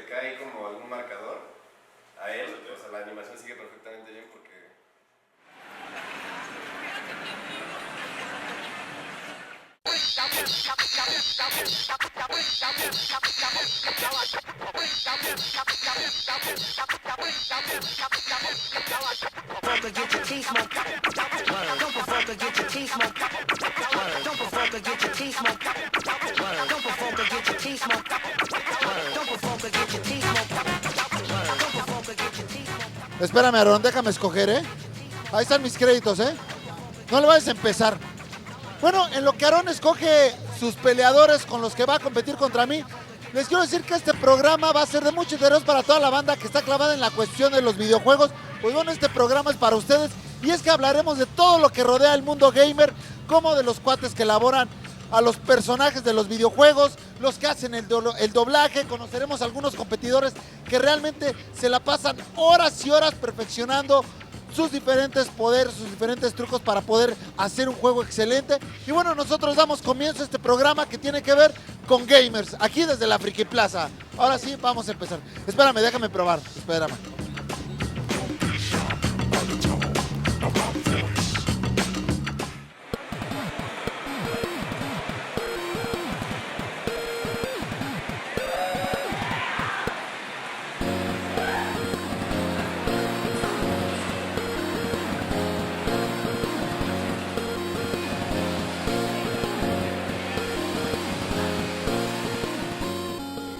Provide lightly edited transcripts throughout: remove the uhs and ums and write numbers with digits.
le cae como algún marcador, a él, o sea, la animación sigue perfectamente bien porque... Espérame, Aaron, déjame escoger, ¿eh? Ahí están mis créditos, ¿eh? No le vayas a empezar. Bueno, en lo que Aaron escoge sus peleadores con los que va a competir contra mí, les quiero decir que este programa va a ser de mucho interés para toda la banda que está clavada en la cuestión de los videojuegos. Pues bueno, este programa es para ustedes y es que hablaremos de todo lo que rodea el mundo gamer, como de los cuates que elaboran a los personajes de los videojuegos, los que hacen el doblaje. Conoceremos a algunos competidores que realmente se la pasan horas y horas perfeccionando sus diferentes poderes, sus diferentes trucos para poder hacer un juego excelente. Y bueno, nosotros damos comienzo a este programa que tiene que ver con gamers, aquí desde la Friki Plaza. Ahora sí, vamos a empezar. Espérame, déjame probar, espérame.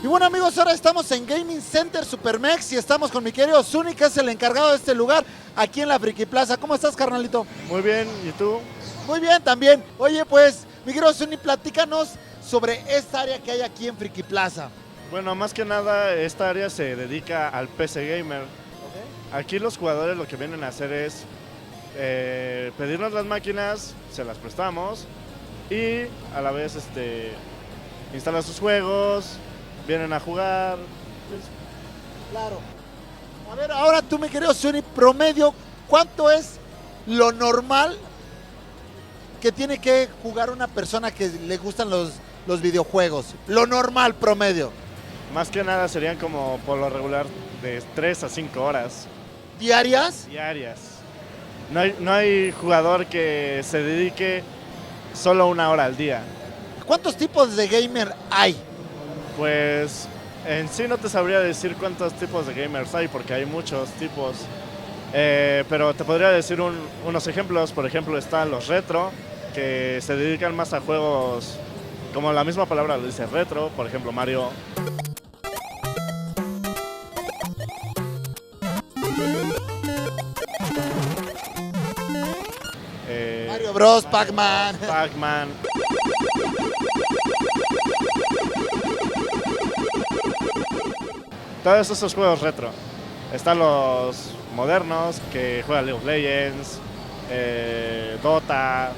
Y bueno, amigos, ahora estamos en Gaming Center Supermex y estamos con mi querido Zuni, que es el encargado de este lugar aquí en la Friki Plaza. ¿Cómo estás, carnalito? Muy bien, ¿y tú? Muy bien también. Oye, pues, mi querido Zuni, platícanos sobre esta área que hay aquí en Friki Plaza. Bueno, más que nada, esta área se dedica al PC Gamer. Aquí los jugadores lo que vienen a hacer es pedirnos las máquinas, se las prestamos y a la vez instalan sus juegos, vienen a jugar. Claro. A ver, ahora tú, mi querido Zuni, promedio, ¿cuánto es lo normal que tiene que jugar una persona que le gustan los videojuegos? Lo normal, promedio. Más que nada serían como por lo regular de 3 a 5 horas. ¿Diarias? Diarias. No hay jugador que se dedique solo 1 hora al día. ¿Cuántos tipos de gamer hay? Pues en sí no te sabría decir cuántos tipos de gamers hay porque hay muchos tipos, pero te podría decir unos ejemplos. Por ejemplo, están los retro, que se dedican más a juegos, como la misma palabra lo dice, retro. Por ejemplo, Mario. Mario Bros, Pac-Man. Pac-Man. Todos esos juegos retro. Están los modernos que juegan League of Legends, Dota,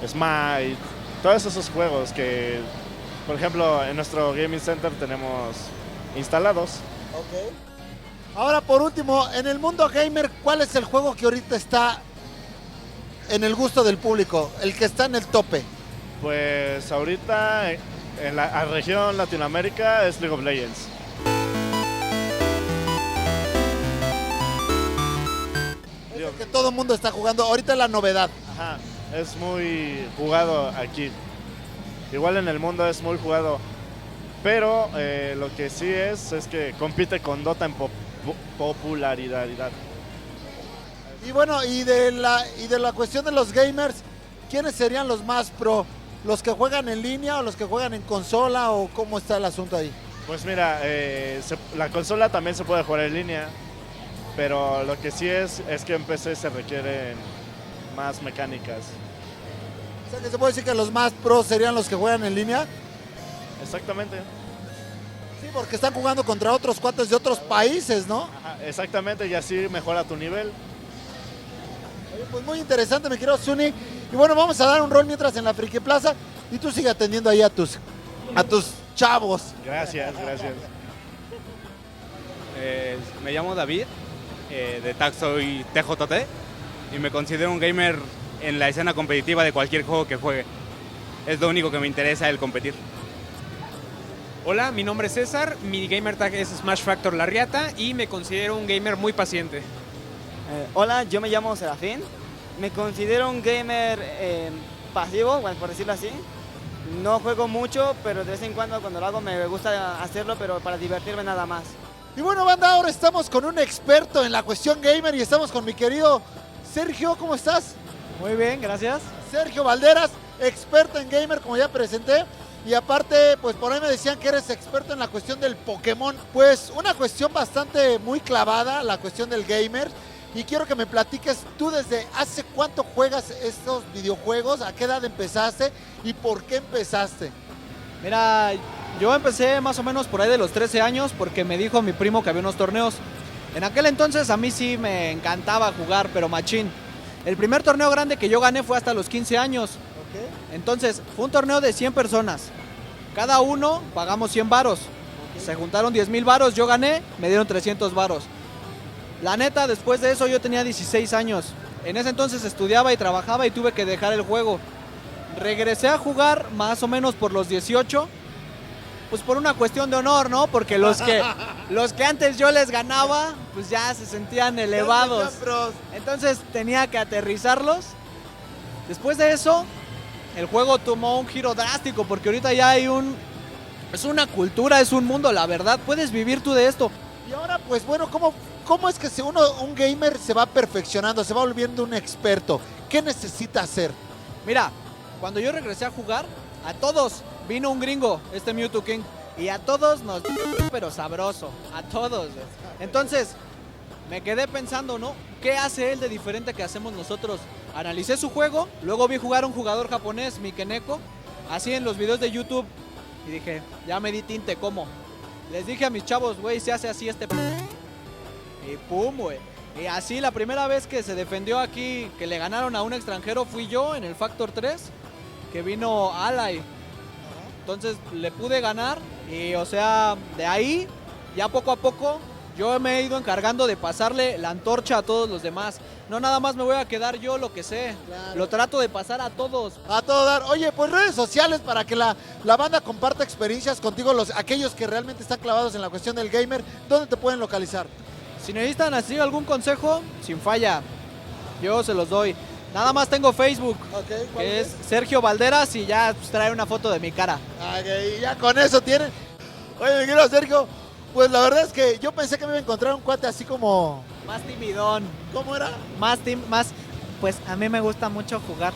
Smite, todos esos juegos que, por ejemplo, en nuestro Gaming Center tenemos instalados. Okay. Ahora, por último, en el mundo gamer, ¿cuál es el juego que ahorita está en el gusto del público? El que está en el tope. Pues ahorita en la región Latinoamérica es League of Legends. Es el que todo el mundo está jugando. Ahorita es la novedad. Ajá, es muy jugado aquí. Igual en el mundo es muy jugado. Pero lo que sí es que compite con Dota en popularidad. Y bueno, y de la cuestión de los gamers, ¿quiénes serían los más pro? ¿Los que juegan en línea o los que juegan en consola o cómo está el asunto ahí? Pues mira, la consola también se puede jugar en línea, pero lo que sí es que en PC se requieren más mecánicas. O sea, que se puede decir que los más pro serían los que juegan en línea. Exactamente. Sí, porque están jugando contra otros cuates de otros países, ¿no? Ajá, exactamente, y así mejora tu nivel. Oye, pues muy interesante, mi querido Zuni. Y bueno, vamos a dar un rol mientras en la Friki Plaza y tú sigue atendiendo ahí a tus chavos. Gracias. Me llamo David, de tag soy TJT y me considero un gamer en la escena competitiva de cualquier juego que juegue. Es lo único que me interesa, el competir. Hola, mi nombre es César, mi gamer tag es Smash Factor Larriata y me considero un gamer muy paciente. Hola, yo me llamo Serafín. Me considero un gamer pasivo, bueno, por decirlo así. No juego mucho, pero de vez en cuando lo hago me gusta hacerlo, pero para divertirme nada más. Y bueno, banda, ahora estamos con un experto en la cuestión gamer y estamos con mi querido Sergio. ¿Cómo estás? Muy bien, gracias. Sergio Valderas, experto en gamer, como ya presenté. Y aparte, pues por ahí me decían que eres experto en la cuestión del Pokémon. Pues una cuestión bastante muy clavada, la cuestión del gamer. Y quiero que me platiques tú desde hace cuánto juegas estos videojuegos, a qué edad empezaste y por qué empezaste. Mira, yo empecé más o menos por ahí de los 13 años porque me dijo mi primo que había unos torneos. En aquel entonces a mí sí me encantaba jugar, pero machín. El primer torneo grande que yo gané fue hasta los 15 años. Entonces, fue un torneo de 100 personas. Cada uno pagamos 100 varos. Se juntaron 10,000 varos, yo gané, me dieron 300 varos. La neta, después de eso yo tenía 16 años. En ese entonces estudiaba y trabajaba y tuve que dejar el juego. Regresé a jugar más o menos por los 18, pues por una cuestión de honor, ¿no? Porque los que antes yo les ganaba, pues ya se sentían elevados. Entonces tenía que aterrizarlos. Después de eso, el juego tomó un giro drástico porque ahorita ya hay es una cultura, es un mundo, la verdad. Puedes vivir tú de esto. Y ahora, pues bueno, ¿cómo es que un gamer se va perfeccionando, se va volviendo un experto? ¿Qué necesita hacer? Mira, cuando yo regresé a jugar, a todos vino un gringo, este Mewtwo King, y a todos nos... pero sabroso, a todos. Entonces, me quedé pensando, ¿no? ¿Qué hace él de diferente que hacemos nosotros? Analicé su juego, luego vi jugar a un jugador japonés, Mikeneko, así en los videos de YouTube, y dije, ya me di tinte, ¿cómo? Les dije a mis chavos, güey, se hace así este... Y pum, güey. Y así la primera vez que se defendió aquí, que le ganaron a un extranjero, fui yo en el Factor 3, que vino Ally. Entonces le pude ganar y, o sea, de ahí, ya poco a poco, yo me he ido encargando de pasarle la antorcha a todos los demás. No nada más me voy a quedar yo lo que sé. Claro. Lo trato de pasar a todos. A todo dar. Oye, pues redes sociales para que la banda comparta experiencias contigo, aquellos que realmente están clavados en la cuestión del gamer, ¿dónde te pueden localizar? Si necesitan así algún consejo, sin falla, yo se los doy. Nada más tengo Facebook, que es Sergio Valderas y ya pues, trae una foto de mi cara. Y ya con eso tienen. Oye, mi querido Sergio, pues la verdad es que yo pensé que me iba a encontrar un cuate así como... Más timidón. ¿Cómo era? Más, pues a mí me gusta mucho jugar.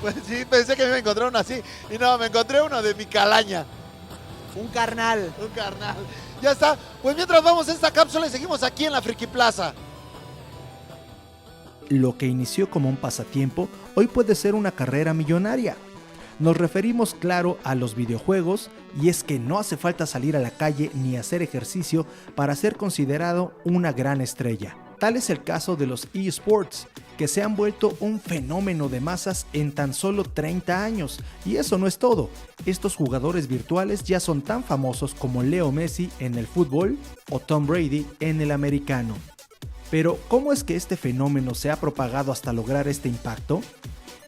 Pues sí, pensé que me iba a encontrar uno así. Y no, me encontré uno de mi calaña. Un carnal. Un carnal. Ya está. Pues mientras vamos a esta cápsula y seguimos aquí en la Friki Plaza. Lo que inició como un pasatiempo, hoy puede ser una carrera millonaria. Nos referimos, claro, a los videojuegos, y es que no hace falta salir a la calle ni hacer ejercicio para ser considerado una gran estrella. Tal es el caso de los eSports, que se han vuelto un fenómeno de masas en tan solo 30 años. Y eso no es todo. Estos jugadores virtuales ya son tan famosos como Leo Messi en el fútbol o Tom Brady en el americano. Pero, ¿cómo es que este fenómeno se ha propagado hasta lograr este impacto?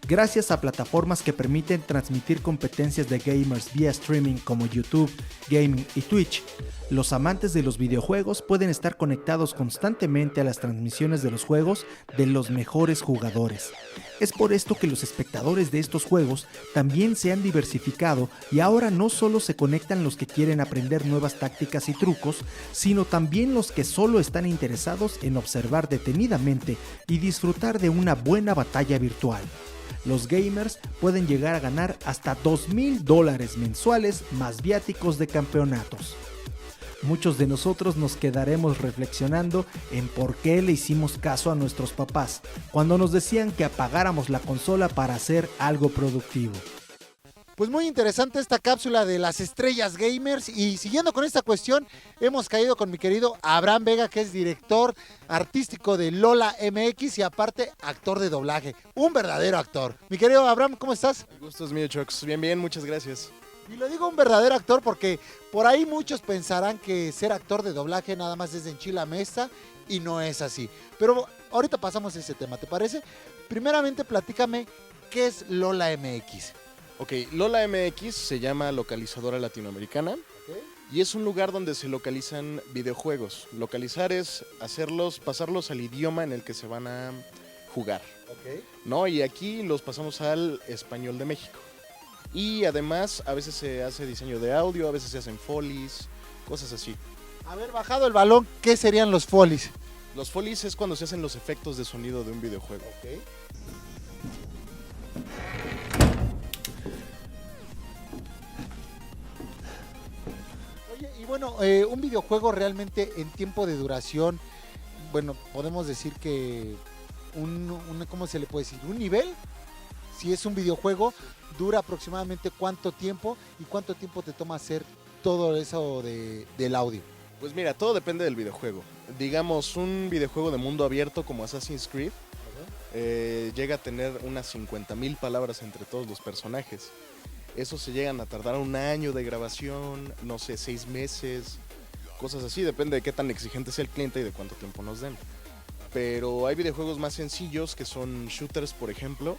Gracias a plataformas que permiten transmitir competencias de gamers vía streaming como YouTube, Gaming y Twitch, los amantes de los videojuegos pueden estar conectados constantemente a las transmisiones de los juegos de los mejores jugadores. Es por esto que los espectadores de estos juegos también se han diversificado y ahora no solo se conectan los que quieren aprender nuevas tácticas y trucos, sino también los que solo están interesados en observar detenidamente y disfrutar de una buena batalla virtual. Los gamers pueden llegar a ganar hasta $2,000 mensuales más viáticos de campeonatos. Muchos de nosotros nos quedaremos reflexionando en por qué le hicimos caso a nuestros papás cuando nos decían que apagáramos la consola para hacer algo productivo. Pues muy interesante esta cápsula de las estrellas gamers, y siguiendo con esta cuestión hemos caído con mi querido Abraham Vega, que es director artístico de Lola MX y aparte actor de doblaje, un verdadero actor. Mi querido Abraham, ¿cómo estás? El gusto es mío, Chox. Bien, muchas gracias. Y lo digo un verdadero actor porque por ahí muchos pensarán que ser actor de doblaje nada más es de enchila mesa, y no es así. Pero ahorita pasamos a ese tema, ¿te parece? Primeramente platícame, ¿qué es Lola MX? Ok, Lola MX se llama Localizadora Latinoamericana y es un lugar donde se localizan videojuegos. Localizar es pasarlos al idioma en el que se van a jugar, ¿no? Y aquí los pasamos al español de México. Y además a veces se hace diseño de audio, a veces se hacen folies, cosas así. A ver, bajado el balón, ¿qué serían los folies? Los folies es cuando se hacen los efectos de sonido de un videojuego. Oye, y bueno, un videojuego realmente en tiempo de duración, bueno, podemos decir que ¿cómo se le puede decir? Un nivel, si es un videojuego, dura aproximadamente cuánto tiempo y cuánto tiempo te toma hacer todo eso del audio. Pues mira, todo depende del videojuego. Digamos, un videojuego de mundo abierto como Assassin's Creed llega a tener unas 50,000 palabras entre todos los personajes. Eso se llegan a tardar un año de grabación, no sé, 6 meses, cosas así. Depende de qué tan exigente sea el cliente y de cuánto tiempo nos den. Pero hay videojuegos más sencillos que son shooters, por ejemplo,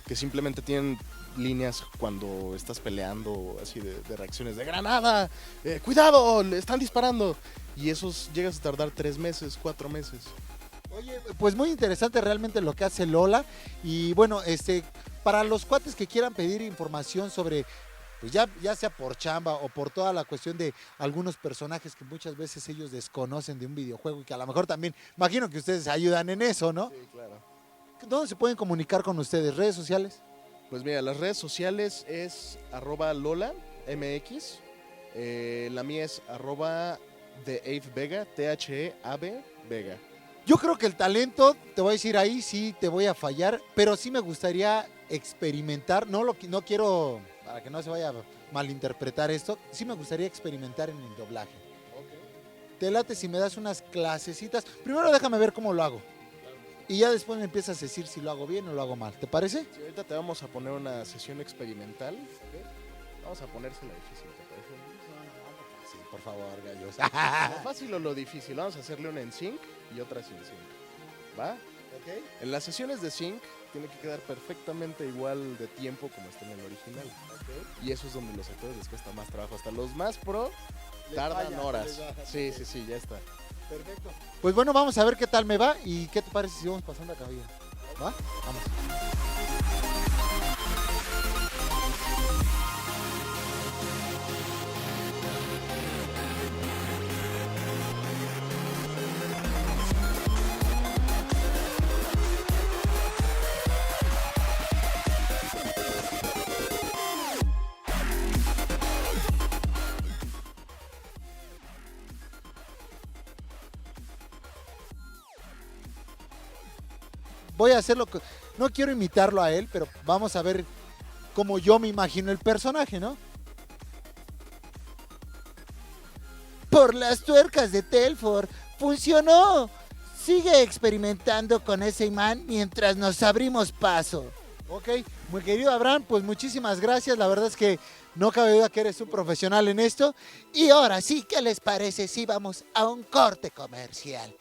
que simplemente tienen líneas cuando estás peleando, así de reacciones de granada, cuidado, le están disparando. Y esos llegas a tardar 3 meses, 4 meses. Oye, pues muy interesante realmente lo que hace Lola. Y bueno, para los cuates que quieran pedir información sobre, pues ya sea por chamba o por toda la cuestión de algunos personajes que muchas veces ellos desconocen de un videojuego y que a lo mejor también, imagino que ustedes ayudan en eso, ¿no? Sí, claro. ¿Dónde se pueden comunicar con ustedes? ¿Redes sociales? Pues mira, las redes sociales es @LolaMX, la mía es @TheAveVega, TheAB Vega. Yo creo que el talento, te voy a decir ahí, sí te voy a fallar, pero sí me gustaría experimentar, no quiero, para que no se vaya a malinterpretar esto, sí me gustaría experimentar en el doblaje. Te late si me das unas clasecitas, primero déjame ver cómo lo hago. Y ya después me empiezas a decir si lo hago bien o lo hago mal. ¿Te parece? Sí, ahorita te vamos a poner una sesión experimental. Vamos a ponérsela difícil, ¿te parece? Sí, por favor, gallos. Lo fácil o lo difícil. Vamos a hacerle una en sync y otra sin sync. ¿Va? Okay. En las sesiones de sync tiene que quedar perfectamente igual de tiempo como está en el original. Y eso es donde los actores les cuesta más trabajo. Hasta los más pro tardan horas. Sí, ya está. Perfecto. Pues bueno, vamos a ver qué tal me va y qué te parece si vamos pasando a cabina. ¿Va? Vamos. Voy a hacerlo, no quiero imitarlo a él, pero vamos a ver cómo yo me imagino el personaje, ¿no? Por las tuercas de Telford, funcionó. Sigue experimentando con ese imán mientras nos abrimos paso. Ok, muy querido Abraham, pues muchísimas gracias. La verdad es que no cabe duda que eres un profesional en esto. Y ahora sí, ¿qué les parece si vamos a un corte comercial?